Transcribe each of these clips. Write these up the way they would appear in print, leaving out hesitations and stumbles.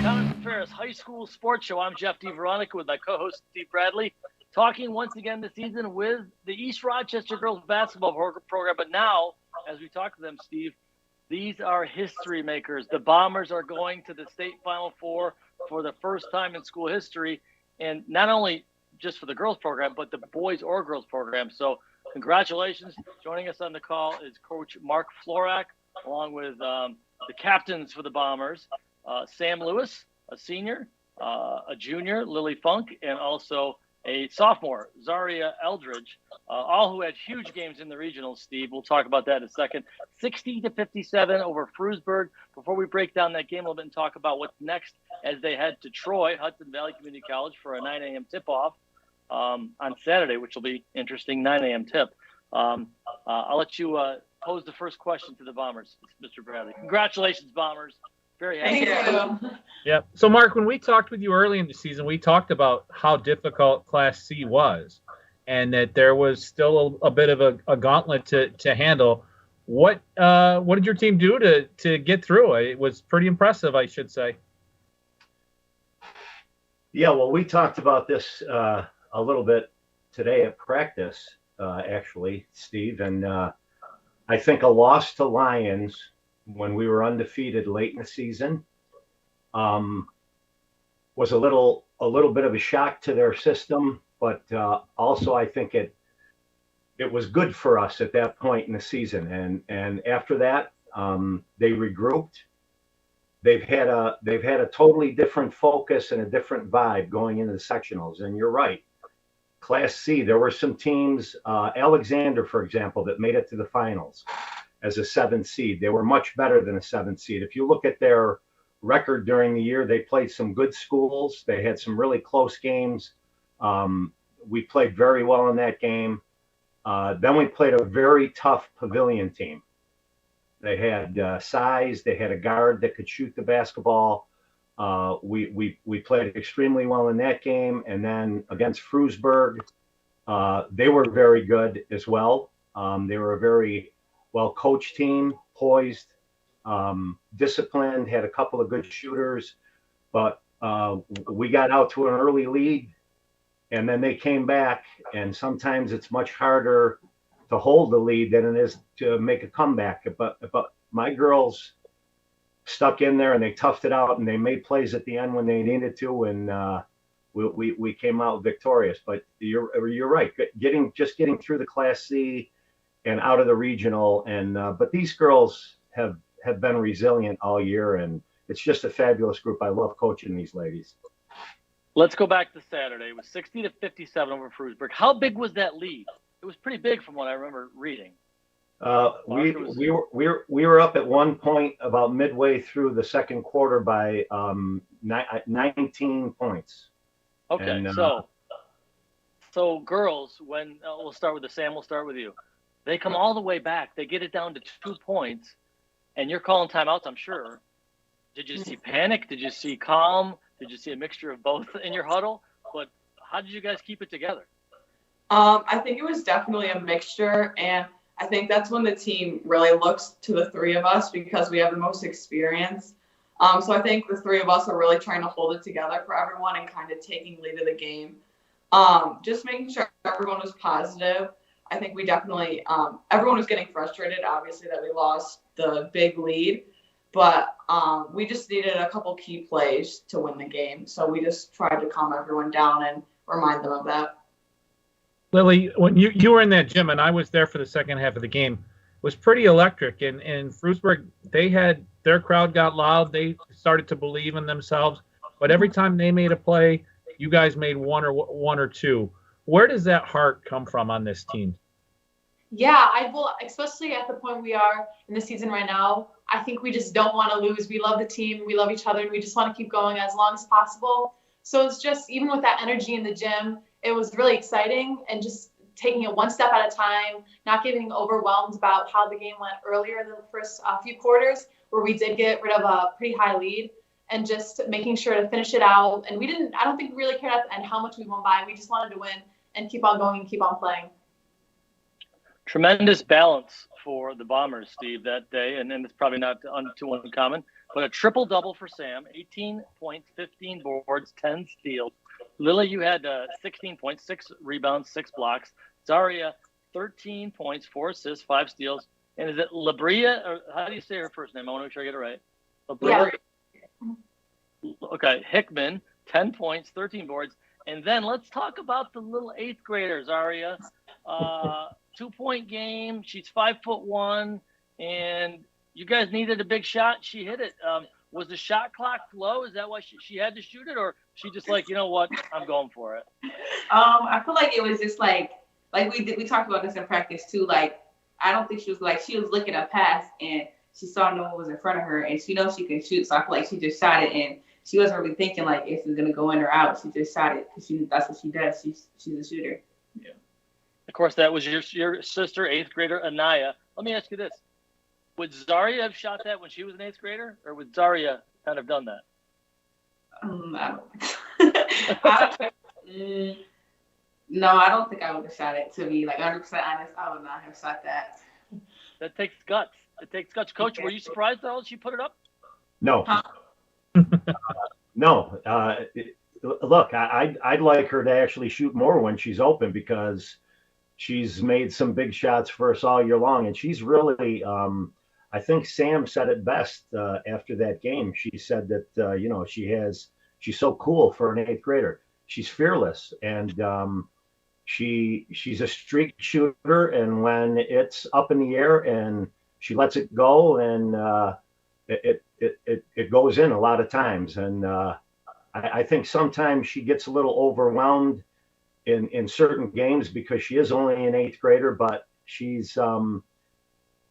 Common Ferris High School Sports Show. I'm Jeff DiVeronica with my co-host Steve Bradley, talking once again this season with the East Rochester girls basketball program. But now, as we talk to them, Steve, these are history makers. The Bombers are going to the state Final Four for the first time in school history, and not only just for the girls program, but the boys or girls program. So congratulations. Joining us on the call is Coach Mark Florack, along with the captains for the Bombers, Sam Lewis, a senior, a junior, Lily Funk, and also a sophomore, Zarriah Eldridge, all who had huge games in the regionals, Steve. We'll talk about that in a second. 60-57 over Frewsburg. Before we break down that game a little bit and talk about what's next as they head to Troy, Hudson Valley Community College for a 9 a.m. tip-off on Saturday, which will be interesting, 9 a.m. tip. I'll let you pose the first question to the Bombers, Mr. Bradley. Congratulations, Bombers. Very happy. Thank you. Yeah. So, Mark, when we talked with you early in the season, we talked about how difficult Class C was and that there was still a bit of a gauntlet to handle. What did your team do to get through? It was pretty impressive, I should say. Yeah, well, we talked about this a little bit today at practice, actually, Steve. And I think a loss to Lions when we were undefeated late in the season was a little bit of a shock to their system, but also I think it was good for us at that point in the season. And after that, they regrouped. They've had a totally different focus and a different vibe going into the sectionals. And you're right, Class C, there were some teams, Alexander, for example, that made it to the finals as a 7th seed. They were much better than a 7th seed. If you look at their record during the year, they played some good schools. They had some really close games. We played very well in that game. Then we played a very tough Pavilion team. They had size. They had a guard that could shoot the basketball. We played extremely well in that game. And then against Frewsburg, they were very good as well. They were a very well-coached team, poised, disciplined, had a couple of good shooters. But we got out to an early lead, and then they came back. And sometimes it's much harder to hold the lead than it is to make a comeback. But my girls stuck in there and they toughed it out and they made plays at the end when they needed to, and we came out victorious. But you're right, getting through the Class C and out of the regional, and but these girls have been resilient all year, and it's just a fabulous group. I love coaching these ladies. Let's go back to Saturday. It was 60-57 over Frewsburg. How big was that lead? It was pretty big from what I remember reading. We were up at one point about midway through the second quarter by 19 points. Okay, and, so girls, when we'll start with Sam. We'll start with you. They come all the way back. They get it down to 2 points, and you're calling timeouts, I'm sure. Did you see panic? Did you see calm? Did you see a mixture of both in your huddle? But how did you guys keep it together? I think it was definitely a mixture, and I think that's when the team really looks to the three of us because we have the most experience. So I think the three of us are really trying to hold it together for everyone and kind of taking lead of the game. Just making sure everyone was positive. I think we definitely, everyone was getting frustrated, obviously, that we lost the big lead. But we just needed a couple key plays to win the game. So we just tried to calm everyone down and remind them of that. Lily, when you were in that gym, and I was there for the second half of the game, it was pretty electric. And Frewsburg, their crowd got loud. They started to believe in themselves. But every time they made a play, you guys made one or two. Where does that heart come from on this team? Yeah, especially at the point we are in the season right now, I think we just don't want to lose. We love the team. We love each other. And we just want to keep going as long as possible. So it's just, even with that energy in the gym, it was really exciting and just taking it one step at a time, not getting overwhelmed about how the game went earlier in the first few quarters where we did get rid of a pretty high lead, and just making sure to finish it out. And I don't think we really cared at the end how much we won by. We just wanted to win and keep on going and keep on playing. Tremendous balance for the Bombers, Steve, that day, and it's probably not too uncommon. but a triple-double for Sam, 18 points, 15 boards, 10 steals. Lily, you had 16 points, 6 rebounds, 6 blocks. Zarriah, 13 points, 4 assists, 5 steals. And is it Labria, or how do you say her first name? I want to make sure I get it right. Labria? Yeah. Okay, Hickman, 10 points, 13 boards. And then let's talk about the little 8th grader, Zarriah. 2-point game. She's 5'1", and you guys needed a big shot. She hit it. Was the shot clock low? Is that why she had to shoot it, or she just like, you know what, I'm going for it? I feel like it was just like we talked about this in practice too. Like, I don't think she was looking at a pass and she saw no one was in front of her and she knows she can shoot. So I feel like she just shot it and she wasn't really thinking like if it's gonna go in or out. She just shot it because that's what she does. She's a shooter. Yeah. Of course, that was your sister, 8th grader Anaya. Let me ask you this: would Zarriah have shot that when she was an 8th grader, or would Zarriah kind of done that? I don't. No, I don't think I would have shot it. To be like 100% honest, I would not have shot that. That takes guts. It takes guts. Coach, were you surprised at all she put it up? No. Huh? No. Look, I'd like her to actually shoot more when she's open because she's made some big shots for us all year long. And she's really, I think Sam said it best after that game. She said that, she's so cool for an 8th grader. She's fearless and she's a streak shooter. And when it's up in the air and she lets it go and it goes in a lot of times. And I think sometimes she gets a little overwhelmed in certain games because she is only an 8th grader, but she's been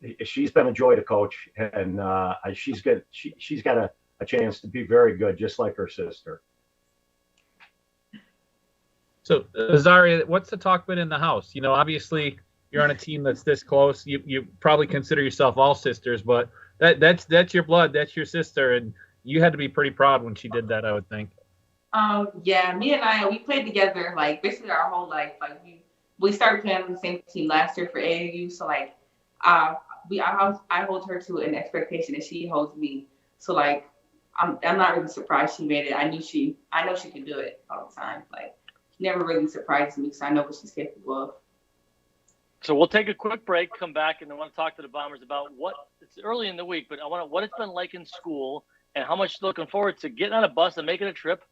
a joy to coach, and she's got a chance to be very good, just like her sister. So, Zarriah, what's the talk been in the house? You know, obviously you're on a team that's this close. You probably consider yourself all sisters, but that's your blood, that's your sister, and you had to be pretty proud when she did that, I would think. Yeah, me and I, we played together like basically our whole life. Like we started playing on the same team last year for AAU, so like I hold her to an expectation and she holds me. So like I'm not really surprised she made it. I know she can do it all the time. Like she never really surprises me because I know what she's capable of. So we'll take a quick break, come back, and I want to talk to the Bombers about it's early in the week, but what it's been like in school and how much looking forward to getting on a bus and making a trip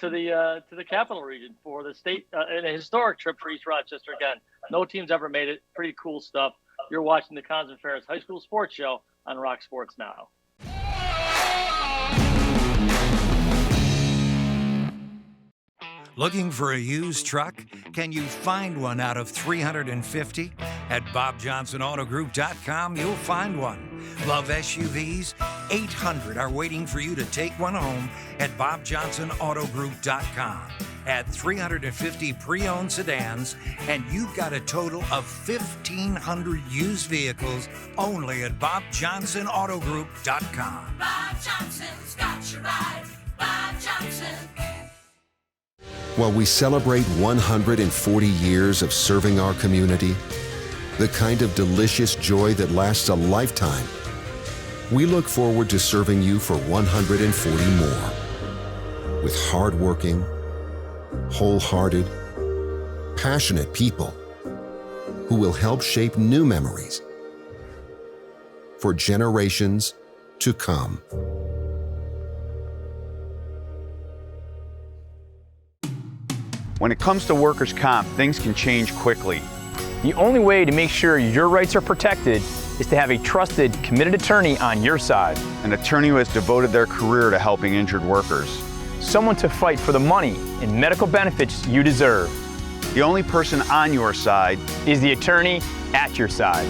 to the capital region for the state and a historic trip for East Rochester again. No team's ever made it. Pretty cool stuff. You're watching the Cons and Ferris High School Sports Show on Rock Sports Now. Looking for a used truck? Can you find one out of 350? At BobJohnsonAutoGroup.com, you'll find one. Love SUVs? 800 are waiting for you to take one home at BobJohnsonAutoGroup.com. At 350 pre-owned sedans, and you've got a total of 1,500 used vehicles only at BobJohnsonAutoGroup.com. Bob Johnson's got you right. Bob Johnson. While we celebrate 140 years of serving our community, the kind of delicious joy that lasts a lifetime, we look forward to serving you for 140 more. With hardworking, wholehearted, passionate people who will help shape new memories for generations to come. When it comes to workers' comp, things can change quickly. The only way to make sure your rights are protected is to have a trusted, committed attorney on your side. An attorney who has devoted their career to helping injured workers. Someone to fight for the money and medical benefits you deserve. The only person on your side is the attorney at your side.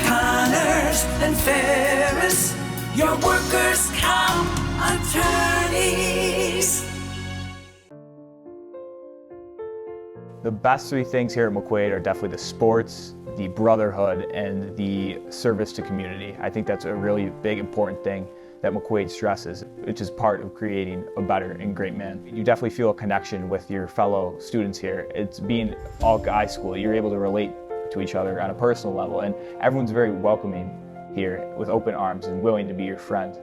Connors and Ferris, your workers' comp attorneys. The best three things here at McQuaid are definitely the sports, the brotherhood, and the service to community. I think that's a really big, important thing that McQuaid stresses, which is part of creating a better and great man. You definitely feel a connection with your fellow students here. It's being all guys school. You're able to relate to each other on a personal level, and everyone's very welcoming here with open arms and willing to be your friend.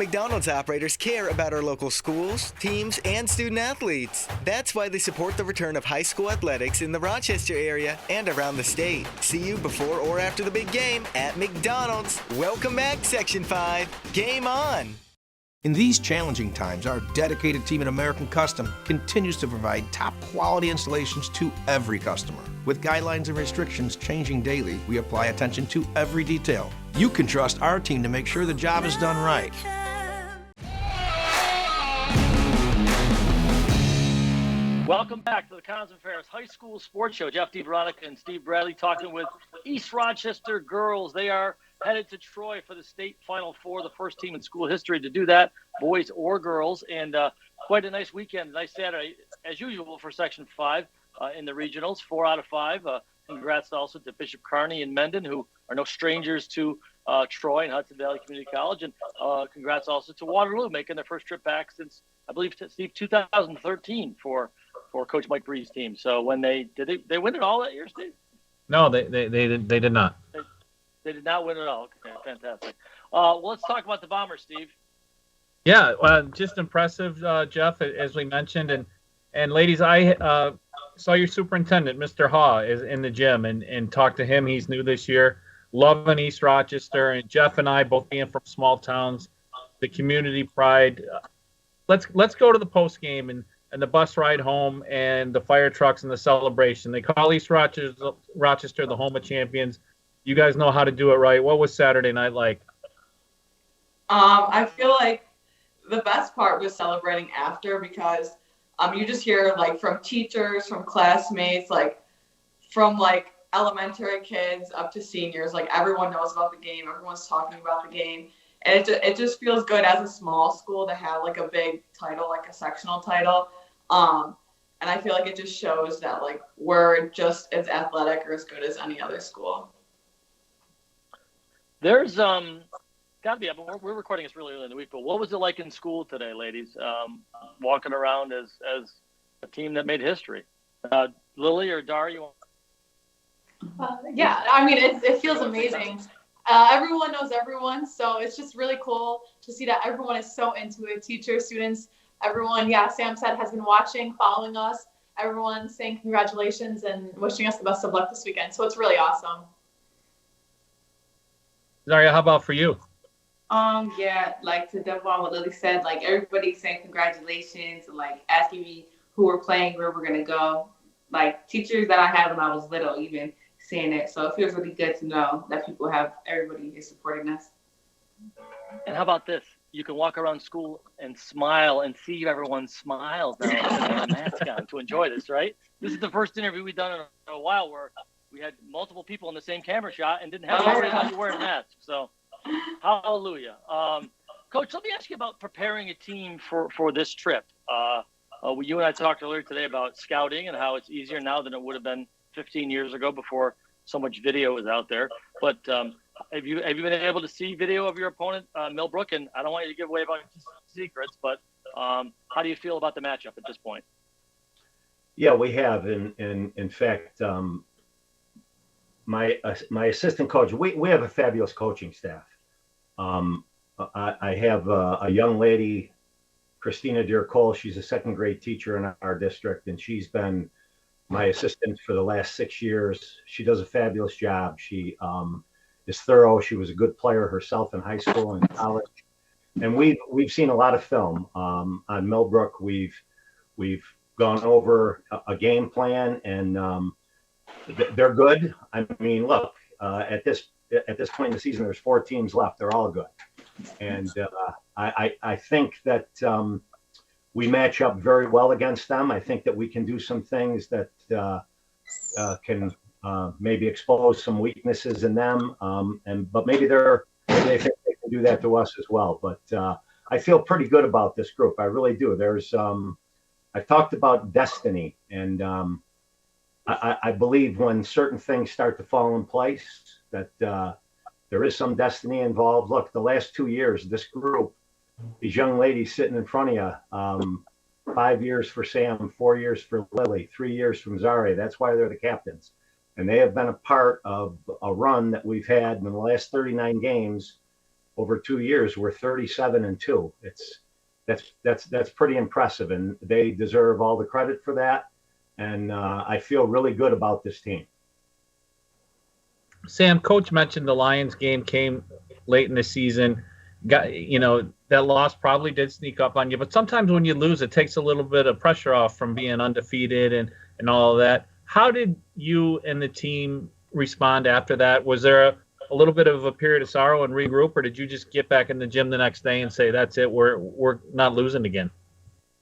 McDonald's operators care about our local schools, teams, and student athletes. That's why they support the return of high school athletics in the Rochester area and around the state. See you before or after the big game at McDonald's. Welcome back, Section 5. Game on! In these challenging times, our dedicated team at American Custom continues to provide top quality installations to every customer. With guidelines and restrictions changing daily, we apply attention to every detail. You can trust our team to make sure the job is done right. Welcome back to the Cons and Ferris High School Sports Show. Jeff DiVeronica and Steve Bradley talking with East Rochester girls. They are headed to Troy for the state Final Four, the first team in school history to do that, boys or girls. And quite a nice weekend, nice Saturday, as usual for Section 5 in the regionals, 4 out of 5. Congrats also to Bishop Kearney and Mendon, who are no strangers to Troy and Hudson Valley Community College. And congrats also to Waterloo, making their first trip back since, I believe, Steve, 2013 for Coach Mike Bree's team. So when they win it all that year, Steve? No, they did not. They did not win it all. Okay, fantastic. Well, let's talk about the Bombers, Steve. Yeah, just impressive, Jeff, as we mentioned. And ladies, I saw your superintendent, Mr. Haw, is in the gym and talked to him. He's new this year, loving East Rochester. And Jeff and I, both being from small towns, the community pride. Let's go to the post game and the bus ride home and the fire trucks and the celebration. They call East Rochester the home of champions. You guys know how to do it right. What was Saturday night like? I feel like the best part was celebrating after, because you just hear like from teachers, from classmates, like from like elementary kids up to seniors, like everyone knows about the game. Everyone's talking about the game. And it just feels good as a small school to have like a big title, like a sectional title. And I feel like it just shows that like we're just as athletic or as good as any other school. There's got to be. We're recording this really early in the week, but what was it like in school today, ladies? Walking around as a team that made history. Lily or Dar, you want? Yeah, I mean it feels amazing. Everyone knows everyone, so it's just really cool to see that everyone is so into it. Teachers, students, everyone. Yeah, Sam said has been watching, following us. Everyone saying congratulations and wishing us the best of luck this weekend. So it's really awesome. Zarriah, how about for you? Yeah, like to double on what Lily said, like everybody's saying congratulations and like asking me who we're playing, where we're gonna go. Like teachers that I had when I was little, even saying it. So it feels really good to know that everybody is supporting us. And how about this? You can walk around school and smile and see everyone's smiles now with a mask on to enjoy this, right? This is the first interview we've done in a while where we had multiple people in the same camera shot and didn't have to worry about you wearing masks. So, hallelujah. Coach, let me ask you about preparing a team for this trip. You and I talked earlier today about scouting and how it's easier now than it would have been 15 years ago before so much video was out there. But have you been able to see video of your opponent, Millbrook? And I don't want you to give away about secrets, but how do you feel about the matchup at this point? Yeah, we have. In fact, my assistant coach, we have a fabulous coaching staff. I have a young lady, Christina Deer-Cole. She's a second grade teacher in our district, and she's been my assistant for the last 6 years. She does a fabulous job. She is thorough. She was a good player herself in high school and college. And we've seen a lot of film on Millbrook. We've gone over a game plan, and they're good. I mean, look, at this point in the season, there's 4 teams left. They're all good, and I think that we match up very well against them. I think that we can do some things that can maybe expose some weaknesses in them, but maybe they think they can do that to us as well. But I feel pretty good about this group. I really do. There's I've talked about destiny, and I believe when certain things start to fall in place, that there is some destiny involved. Look, the last 2 years, this group, these young ladies sitting in front of you, 5 years for Sam, 4 years for Lily, 3 years from Zarriah. That's why they're the captains. And they have been a part of a run that we've had in the last 39 games over 2 years, we're 37-2. That's pretty impressive, and they deserve all the credit for that. And I feel really good about this team. Sam, Coach mentioned the Lions game came late in the season. That loss probably did sneak up on you, but sometimes when you lose, it takes a little bit of pressure off from being undefeated and all of that. How did you and the team respond after that? Was there a little bit of a period of sorrow and regroup, or did you just get back in the gym the next day and say, that's it, we're not losing again?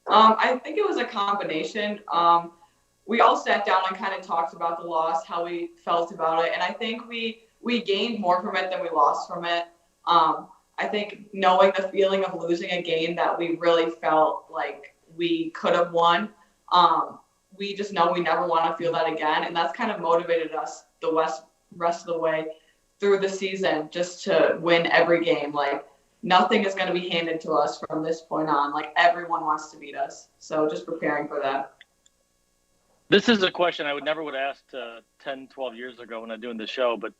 I think it was a combination. We all sat down and kind of talked about the loss, how we felt about it. And I think we gained more from it than we lost from it. I think knowing the feeling of losing a game that we really felt like we could have won, we just know we never want to feel that again. And that's kind of motivated us the rest of the way through the season, just to win every game. Like, nothing is going to be handed to us from this point on. Like, everyone wants to beat us. So just preparing for that. This is a question I would never have asked 10, 12 years ago when I'm doing the show, but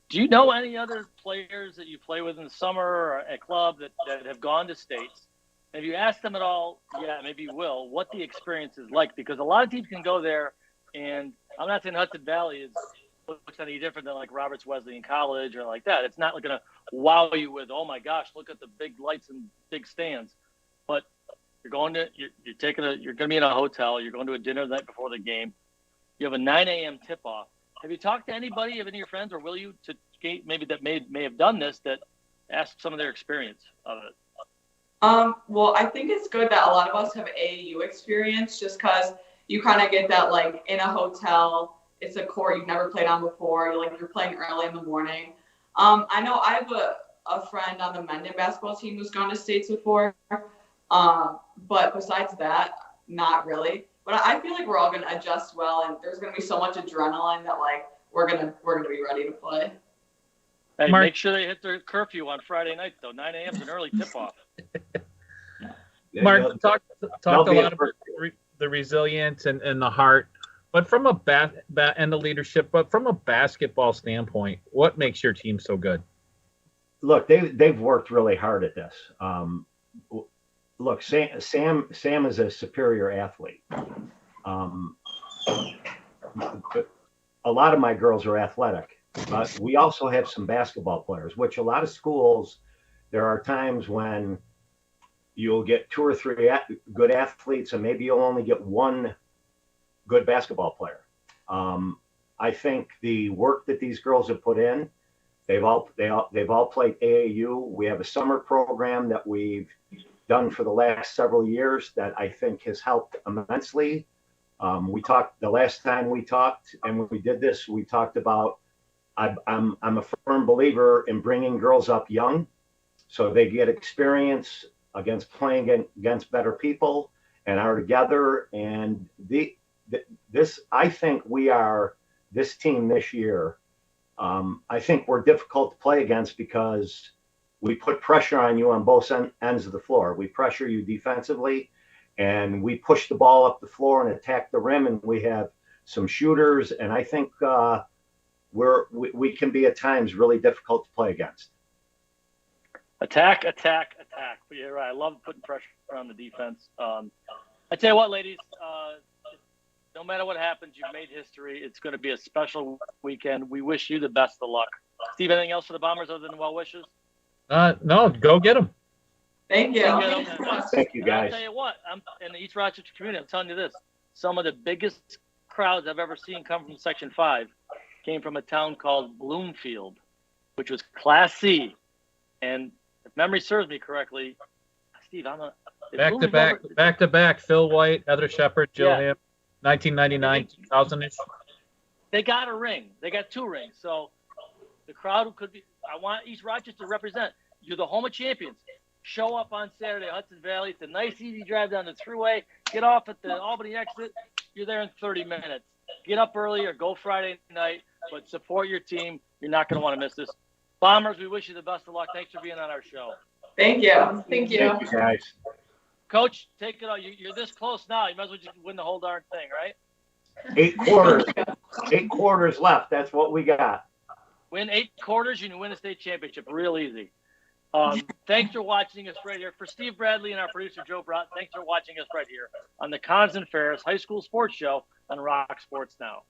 do you know any other players that you play with in the summer or at club that have gone to states? Have you asked them at all, yeah, maybe you will, what the experience is like? Because a lot of teams can go there, and I'm not saying Hudson Valley looks any different than like Roberts Wesley in college or like that. It's not going to wow you with, oh my gosh, look at the big lights and big stands. But you're going to be in a hotel. You're going to a dinner the night before the game. You have a 9 a.m. tip-off. Have you talked to anybody of any of your friends, or will you, to maybe that may have done this, that ask some of their experience of it? Well, I think it's good that a lot of us have AAU experience, just because you kind of get that, like, in a hotel. It's a court you've never played on before. You're playing early in the morning. I know I have a friend on the Mendon basketball team who's gone to states before. But besides that, not really. But I feel like we're all going to adjust well, and there's going to be so much adrenaline that, like, we're gonna be ready to play. Hey, Mark, make sure they hit their curfew on Friday night, though. 9 a.m. is an early tip-off. Mark, talked a lot about the resilience and the heart, but from and the leadership, but from a basketball standpoint, what makes your team so good? Look, they've worked really hard at this. Look, Sam is a superior athlete. A lot of my girls are athletic, but we also have some basketball players, which a lot of schools, there are times when you'll get 2 or 3 good athletes, and maybe you'll only get 1 good basketball player. I think the work that these girls have put in, they've all played AAU. We have a summer program that we've done for the last several years that I think has helped immensely. We talked the last time we talked, and when we did this, we talked about I'm a firm believer in bringing girls up young, so they get experience against playing against better people and are together. And this, I think we are, this team this year, I think we're difficult to play against because we put pressure on you on both ends of the floor. We pressure you defensively, and we push the ball up the floor and attack the rim, and we have some shooters, and I think we can be at times really difficult to play against. Attack. But you're right. I love putting pressure on the defense. I tell you what, ladies, no matter what happens, you've made history. It's going to be a special weekend. We wish you the best of luck. Steve, anything else for the Bombers other than well wishes? No, go get them. Thank you. Thank you, guys. I'll tell you what, I'm in the East Rochester community. I'm telling you this: some of the biggest crowds I've ever seen come from Section 5 came from a town called Bloomfield, which was Class C. And if memory serves me correctly, Steve, back to back. Phil White, Heather Shepard, Jill Ham, 1999, 2000-ish. They got a ring. They got 2 rings. So the crowd could be. I want East Rochester to represent. You're the home of champions. Show up on Saturday, Hudson Valley. It's a nice, easy drive down the thruway. Get off at the Albany exit. You're there in 30 minutes. Get up early or go Friday night, but support your team. You're not going to want to miss this. Bombers, we wish you the best of luck. Thanks for being on our show. Thank you. Thank you, guys. Coach, take it on. You're this close now. You might as well just win the whole darn thing, right? 8 quarters. 8 quarters left. That's what we got. Win 8 quarters, you can win a state championship. Real easy. Thanks for watching us right here. For Steve Bradley and our producer, Joe Brott, thanks for watching us right here on the Cons and Ferris High School Sports Show on Rock Sports Now.